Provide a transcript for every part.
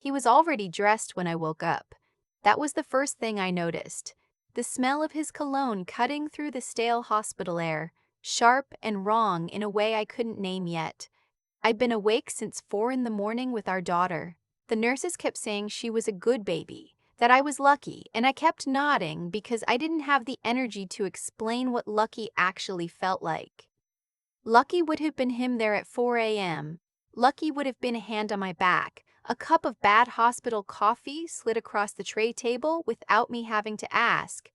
He was already dressed when I woke up. That was the first thing I noticed. The smell of his cologne cutting through the stale hospital air, sharp and wrong in a way I couldn't name yet. I'd been awake since 4 in the morning with our daughter. The nurses kept saying she was a good baby, that I was lucky, and I kept nodding because I didn't have the energy to explain what lucky actually felt like. Lucky would have been him there at 4 a.m. Lucky would have been a hand on my back, a cup of bad hospital coffee slid across the tray table without me having to ask.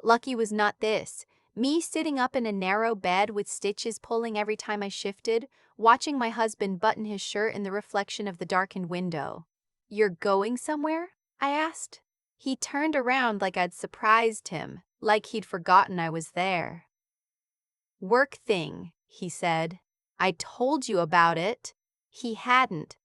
Lucky was not this. Me sitting up in a narrow bed with stitches pulling every time I shifted, watching my husband button his shirt in the reflection of the darkened window. "You're going somewhere?" I asked. He turned around like I'd surprised him, like he'd forgotten I was there. "Work thing," he said. "I told you about it." He hadn't.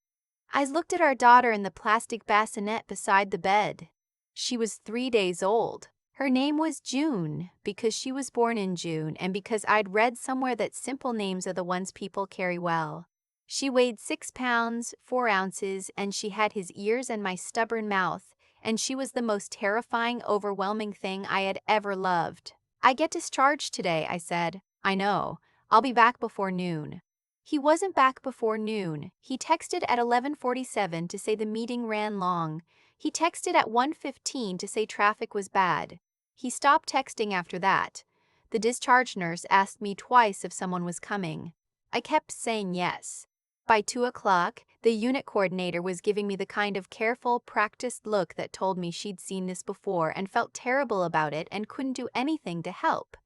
I looked at our daughter in the plastic bassinet beside the bed. She was 3 days old. Her name was June because she was born in June and because I'd read somewhere that simple names are the ones people carry well. She weighed 6 pounds, 4 ounces, and she had his ears and my stubborn mouth, and she was the most terrifying, overwhelming thing I had ever loved. "I get discharged today," I said. "I know. I'll be back before noon." He wasn't back before noon. He texted at 11:47 to say the meeting ran long. He texted at 1:15 to say traffic was bad. He stopped texting after that. The discharge nurse asked me twice if someone was coming. I kept saying yes. By 2 o'clock, the unit coordinator was giving me the kind of careful, practiced look that told me she'd seen this before and felt terrible about it and couldn't do anything to help.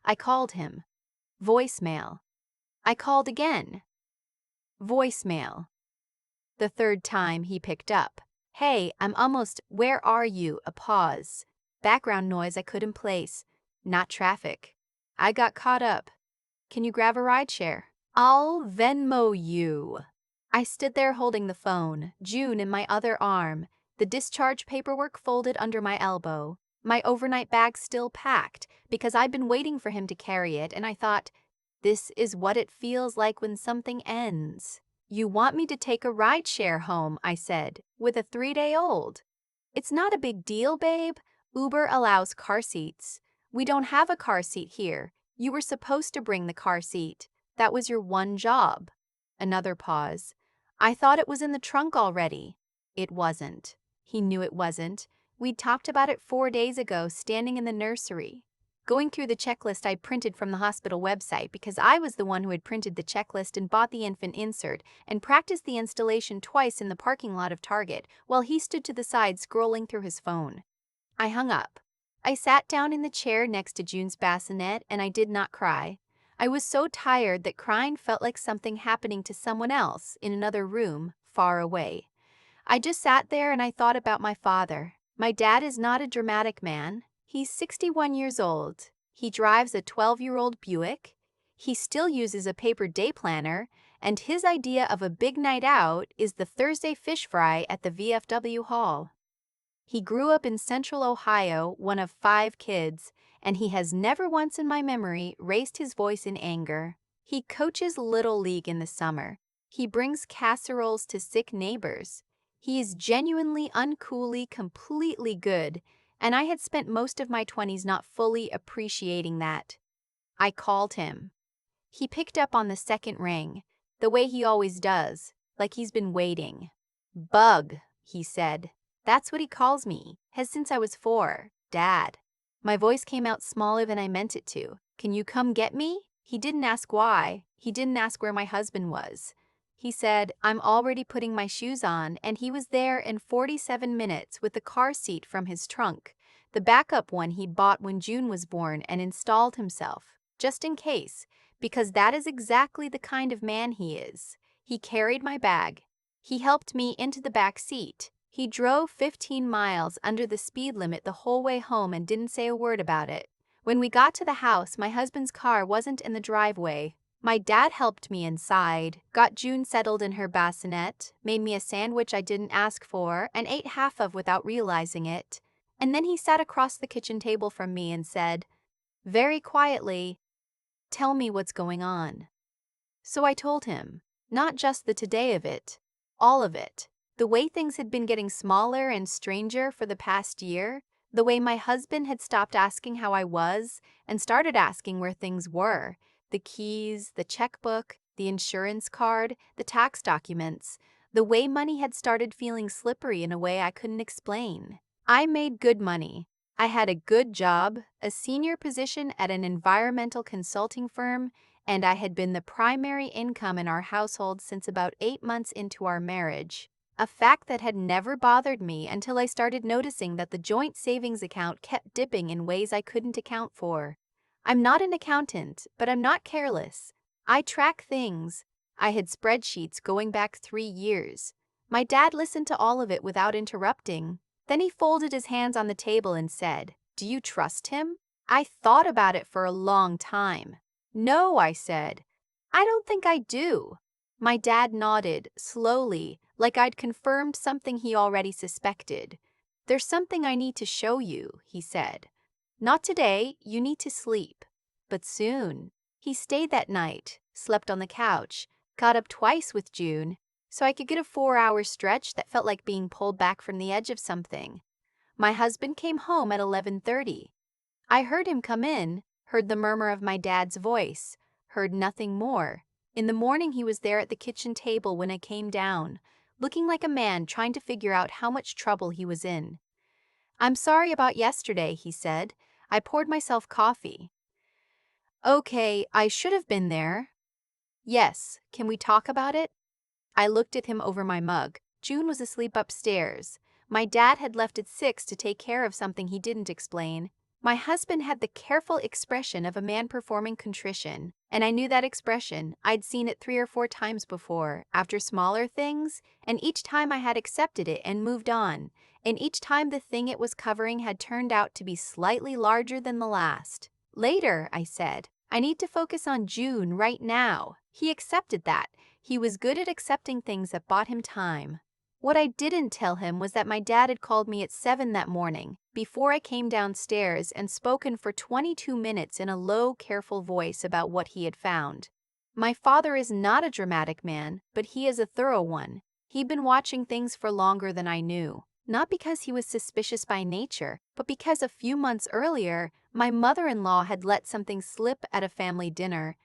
I called him. Voicemail. I called again. Voicemail. The third time he picked up. "Hey, I'm almost, where are you?" A pause. Background noise I couldn't place. Not traffic. I got caught up. "Can you grab a rideshare?" "I'll Venmo you." I stood there holding the phone, June in my other arm, the discharge paperwork folded under my elbow, my overnight bag still packed because I'd been waiting for him to carry it, and I thought, this is what it feels like when something ends. "You want me to take a rideshare home," I said, "with a 3-day-old. "It's not a big deal, babe. Uber allows car seats. We don't have a car seat here. You were supposed to bring the car seat. That was your one job." Another pause. "I thought it was in the trunk already." It wasn't. He knew it wasn't. We'd talked about it 4 days ago, standing in the nursery. Going through the checklist I'd printed from the hospital website because I was the one who had printed the checklist and bought the infant insert and practiced the installation twice in the parking lot of Target while he stood to the side scrolling through his phone. I hung up. I sat down in the chair next to June's bassinet and I did not cry. I was so tired that crying felt like something happening to someone else in another room, far away. I just sat there and I thought about my father. My dad is not a dramatic man. He's 61 years old. He drives a 12-year-old Buick. He still uses a paper day planner, and his idea of a big night out is the Thursday fish fry at the VFW Hall. He grew up in Central Ohio, one of 5 kids, and he has never once in my memory raised his voice in anger. He coaches Little League in the summer. He brings casseroles to sick neighbors. He is genuinely, uncoolly, completely good, and I had spent most of my 20s not fully appreciating that. I called him. He picked up on the second ring, the way he always does, like he's been waiting. "Bug," he said. That's what he calls me, has since I was 4, Dad. My voice came out smaller than I meant it to. "Can you come get me?" He didn't ask why. He didn't ask where my husband was. He said, "I'm already putting my shoes on," and he was there in 47 minutes with the car seat from his trunk, the backup one he'd bought when June was born, and installed himself, just in case, because that is exactly the kind of man he is. He carried my bag. He helped me into the back seat. He drove 15 miles under the speed limit the whole way home and didn't say a word about it. When we got to the house, my husband's car wasn't in the driveway. My dad helped me inside, got June settled in her bassinet, made me a sandwich I didn't ask for and ate half of without realizing it. And then he sat across the kitchen table from me and said, very quietly, "Tell me what's going on." So I told him, not just the today of it, all of it. The way things had been getting smaller and stranger for the past year, the way my husband had stopped asking how I was and started asking where things were, the keys, the checkbook, the insurance card, the tax documents, the way money had started feeling slippery in a way I couldn't explain. I made good money. I had a good job, a senior position at an environmental consulting firm, and I had been the primary income in our household since about 8 months into our marriage. A fact that had never bothered me until I started noticing that the joint savings account kept dipping in ways I couldn't account for. I'm not an accountant, but I'm not careless. I track things. I had spreadsheets going back 3 years. My dad listened to all of it without interrupting. Then he folded his hands on the table and said, "Do you trust him?" I thought about it for a long time. "No," I said. "I don't think I do." My dad nodded, slowly, like I'd confirmed something he already suspected. "There's something I need to show you," he said. "Not today, you need to sleep. But soon." He stayed that night, slept on the couch, got up twice with June, so I could get a 4-hour stretch that felt like being pulled back from the edge of something. My husband came home at 11:30. I heard him come in, heard the murmur of my dad's voice, heard nothing more. In the morning he was there at the kitchen table when I came down, looking like a man trying to figure out how much trouble he was in. "I'm sorry about yesterday," he said. "I poured myself coffee." "Okay, I should have been there." "Yes, can we talk about it?" I looked at him over my mug. June was asleep upstairs. My dad had left at 6 to take care of something he didn't explain. My husband had the careful expression of a man performing contrition, and I knew that expression. I'd seen it 3 or 4 times before, after smaller things, and each time I had accepted it and moved on, and each time the thing it was covering had turned out to be slightly larger than the last. "Later," I said. "I need to focus on June right now." He accepted that. He was good at accepting things that bought him time. What I didn't tell him was that my dad had called me at 7 that morning, before I came downstairs, and spoken for 22 minutes in a low, careful voice about what he had found. My father is not a dramatic man, but he is a thorough one. He'd been watching things for longer than I knew. Not because he was suspicious by nature, but because a few months earlier, my mother-in-law had let something slip at a family dinner.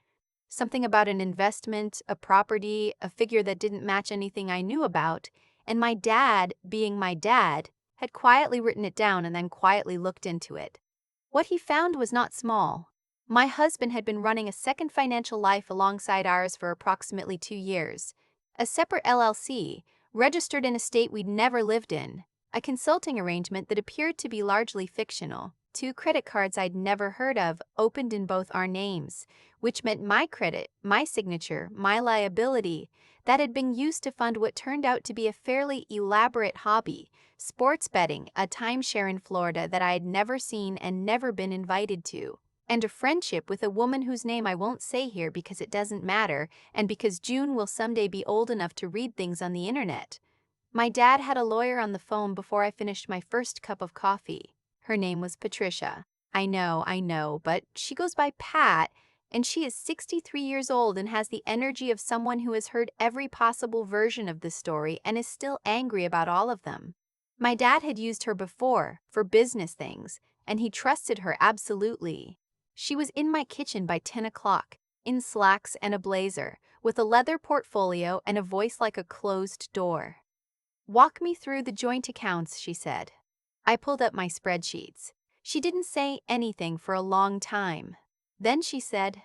Something about an investment, a property, a figure that didn't match anything I knew about, and my dad, being my dad, had quietly written it down and then quietly looked into it. What he found was not small. My husband had been running a second financial life alongside ours for approximately 2 years. A separate LLC, registered in a state we'd never lived in. A consulting arrangement that appeared to be largely fictional. 2 credit cards I'd never heard of, opened in both our names, which meant my credit, my signature, my liability, that had been used to fund what turned out to be a fairly elaborate hobby, sports betting, a timeshare in Florida that I had never seen and never been invited to, and a friendship with a woman whose name I won't say here because it doesn't matter, and because June will someday be old enough to read things on the internet. My dad had a lawyer on the phone before I finished my first cup of coffee. Her name was Patricia. I know, but she goes by Pat, and she is 63 years old and has the energy of someone who has heard every possible version of the story and is still angry about all of them. My dad had used her before, for business things, and he trusted her absolutely. She was in my kitchen by 10 o'clock, in slacks and a blazer, with a leather portfolio and a voice like a closed door. "Walk me through the joint accounts," she said. I pulled up my spreadsheets. She didn't say anything for a long time. Then she said,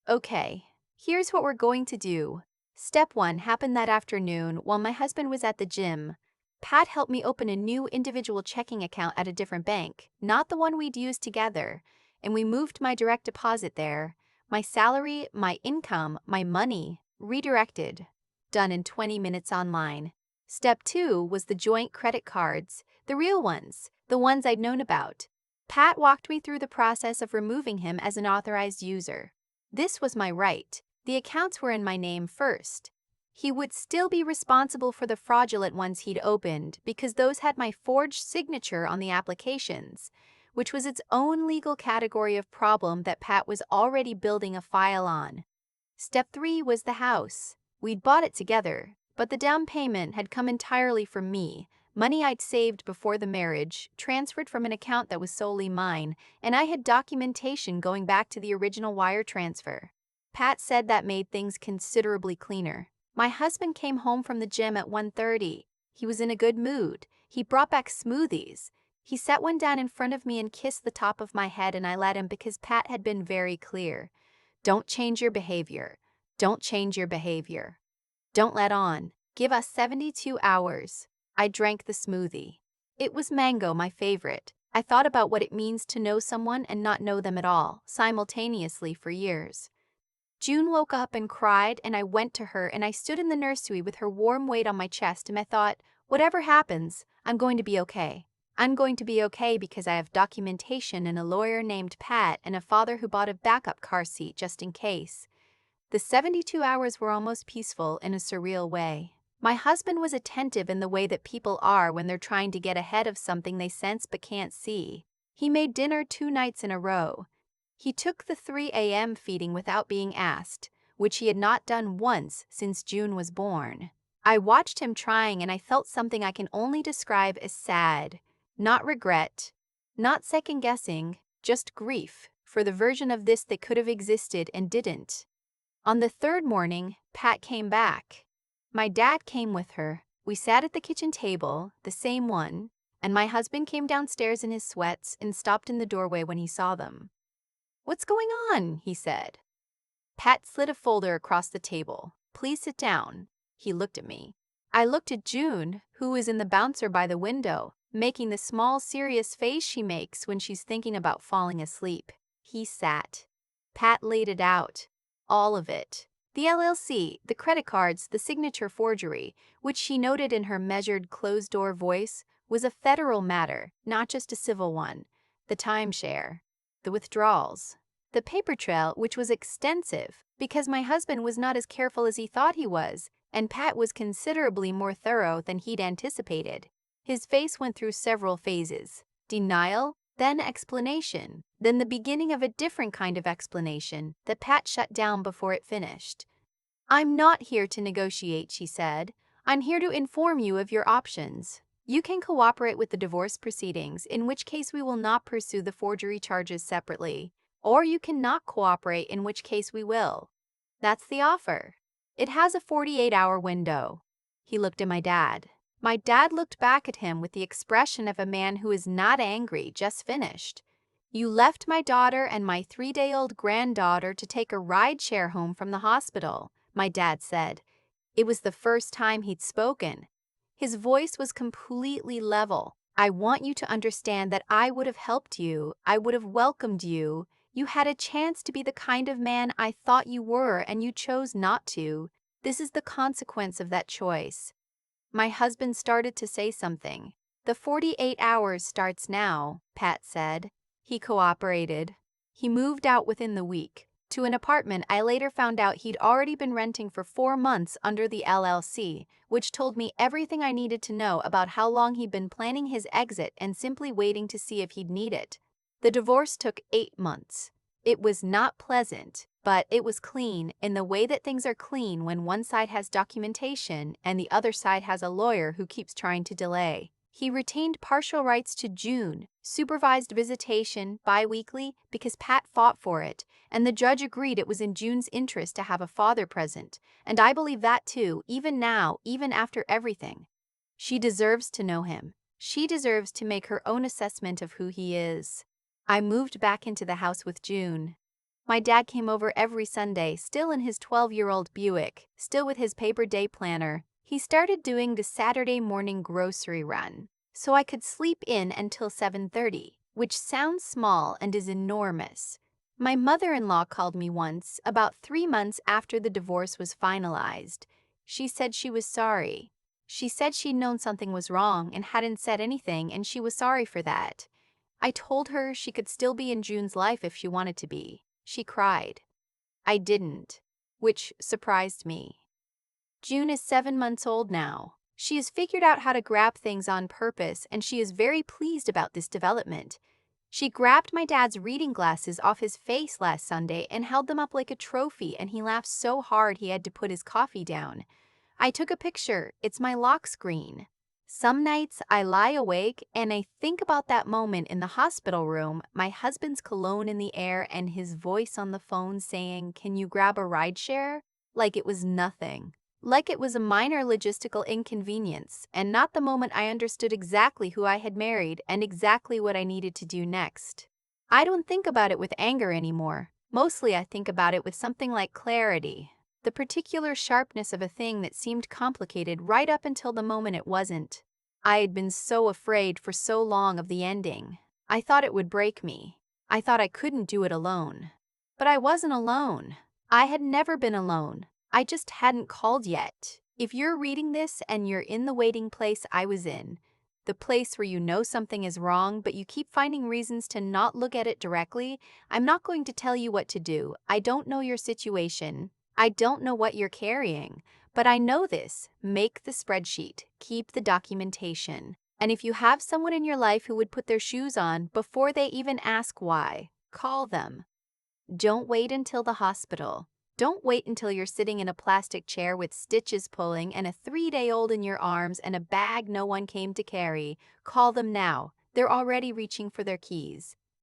"Okay, here's what we're going to do." Step 1 happened that afternoon while my husband was at the gym. Pat helped me open a new individual checking account at a different bank, not the one we'd used together, and we moved my direct deposit there. My salary, my income, my money, redirected. Done in 20 minutes online. Step 2 was the joint credit cards, the real ones, the ones I'd known about. Pat walked me through the process of removing him as an authorized user. This was my right. The accounts were in my name first. He would still be responsible for the fraudulent ones he'd opened because those had my forged signature on the applications, which was its own legal category of problem that Pat was already building a file on. Step 3 was the house. We'd bought it together, but the down payment had come entirely from me, money I'd saved before the marriage, transferred from an account that was solely mine, and I had documentation going back to the original wire transfer. Pat said that made things considerably cleaner. My husband came home from the gym at 1:30. He was in a good mood. He brought back smoothies. He set one down in front of me and kissed the top of my head, and I let him because Pat had been very clear. Don't change your behavior. Don't change your behavior. Don't let on. Give us 72 hours. I drank the smoothie. It was mango, my favorite. I thought about what it means to know someone and not know them at all, simultaneously for years. June woke up and cried, and I went to her and I stood in the nursery with her warm weight on my chest, and I thought, whatever happens, I'm going to be okay. I'm going to be okay because I have documentation and a lawyer named Pat and a father who bought a backup car seat just in case. The 72 hours were almost peaceful in a surreal way. My husband was attentive in the way that people are when they're trying to get ahead of something they sense but can't see. He made dinner 2 nights in a row. He took the 3 a.m. feeding without being asked, which he had not done once since June was born. I watched him trying and I felt something I can only describe as sad. Not regret, not second-guessing, just grief for the version of this that could have existed and didn't. On the 3rd morning, Pat came back. My dad came with her. We sat at the kitchen table, the same one, and my husband came downstairs in his sweats and stopped in the doorway when he saw them. "What's going on?" he said. Pat slid a folder across the table. "Please sit down." He looked at me. I looked at June, who was in the bouncer by the window, making the small, serious face she makes when she's thinking about falling asleep. He sat. Pat laid it out. All of it. The LLC, the credit cards, the signature forgery, which she noted in her measured, closed-door voice, was a federal matter, not just a civil one. The timeshare. The withdrawals. The paper trail, which was extensive, because my husband was not as careful as he thought he was, and Pat was considerably more thorough than he'd anticipated. His face went through several phases. Denial, then explanation, then the beginning of a different kind of explanation that Pat shut down before it finished. "I'm not here to negotiate," she said. "I'm here to inform you of your options. You can cooperate with the divorce proceedings, in which case we will not pursue the forgery charges separately, or you cannot cooperate, in which case we will. That's the offer. It has a 48-hour window." He looked at my dad. My dad looked back at him with the expression of a man who is not angry, just finished. "You left my daughter and my 3-day-old granddaughter to take a ride-share home from the hospital," my dad said. It was the first time he'd spoken. His voice was completely level. "I want you to understand that I would have helped you. I would have welcomed you. You had a chance to be the kind of man I thought you were, and you chose not to. This is the consequence of that choice." My husband started to say something. "The 48 hours starts now," Pat said. He cooperated. He moved out within the week, to an apartment I later found out he'd already been renting for 4 months under the LLC, which told me everything I needed to know about how long he'd been planning his exit and simply waiting to see if he'd need it. The divorce took 8 months. It was not pleasant, but it was clean in the way that things are clean when one side has documentation and the other side has a lawyer who keeps trying to delay. He retained partial rights to June, supervised visitation bi-weekly because Pat fought for it, and the judge agreed it was in June's interest to have a father present, and I believe that too, even now, even after everything. She deserves to know him. She deserves to make her own assessment of who he is. I moved back into the house with June. My dad came over every Sunday, still in his 12-year-old Buick, still with his paper day planner. He started doing the Saturday morning grocery run, so I could sleep in until 7:30, which sounds small and is enormous. My mother-in-law called me once, about 3 months after the divorce was finalized. She said she was sorry. She said she'd known something was wrong and hadn't said anything, and she was sorry for that. I told her she could still be in June's life if she wanted to be. She cried. I didn't, which surprised me. June is 7 months old now. She has figured out how to grab things on purpose, and she is very pleased about this development. She grabbed my dad's reading glasses off his face last Sunday and held them up like a trophy, and he laughed so hard he had to put his coffee down. I took a picture. It's my lock screen. Some nights I lie awake and I think about that moment in the hospital room, my husband's cologne in the air and his voice on the phone saying, "Can you grab a rideshare?" Like it was nothing. Like it was a minor logistical inconvenience, and not the moment I understood exactly who I had married and exactly what I needed to do next. I don't think about it with anger anymore. Mostly I think about it with something like clarity. The particular sharpness of a thing that seemed complicated right up until the moment it wasn't. I had been so afraid for so long of the ending. I thought it would break me. I thought I couldn't do it alone. But I wasn't alone. I had never been alone. I just hadn't called yet. If you're reading this and you're in the waiting place I was in, the place where you know something is wrong but you keep finding reasons to not look at it directly, I'm not going to tell you what to do. I don't know your situation. I don't know what you're carrying. But I know this. Make the spreadsheet. Keep the documentation. And if you have someone in your life who would put their shoes on before they even ask why, call them. Don't wait until the hospital. Don't wait until you're sitting in a plastic chair with stitches pulling and a 3-day-old in your arms and a bag no one came to carry. Call them now. They're already reaching for their keys.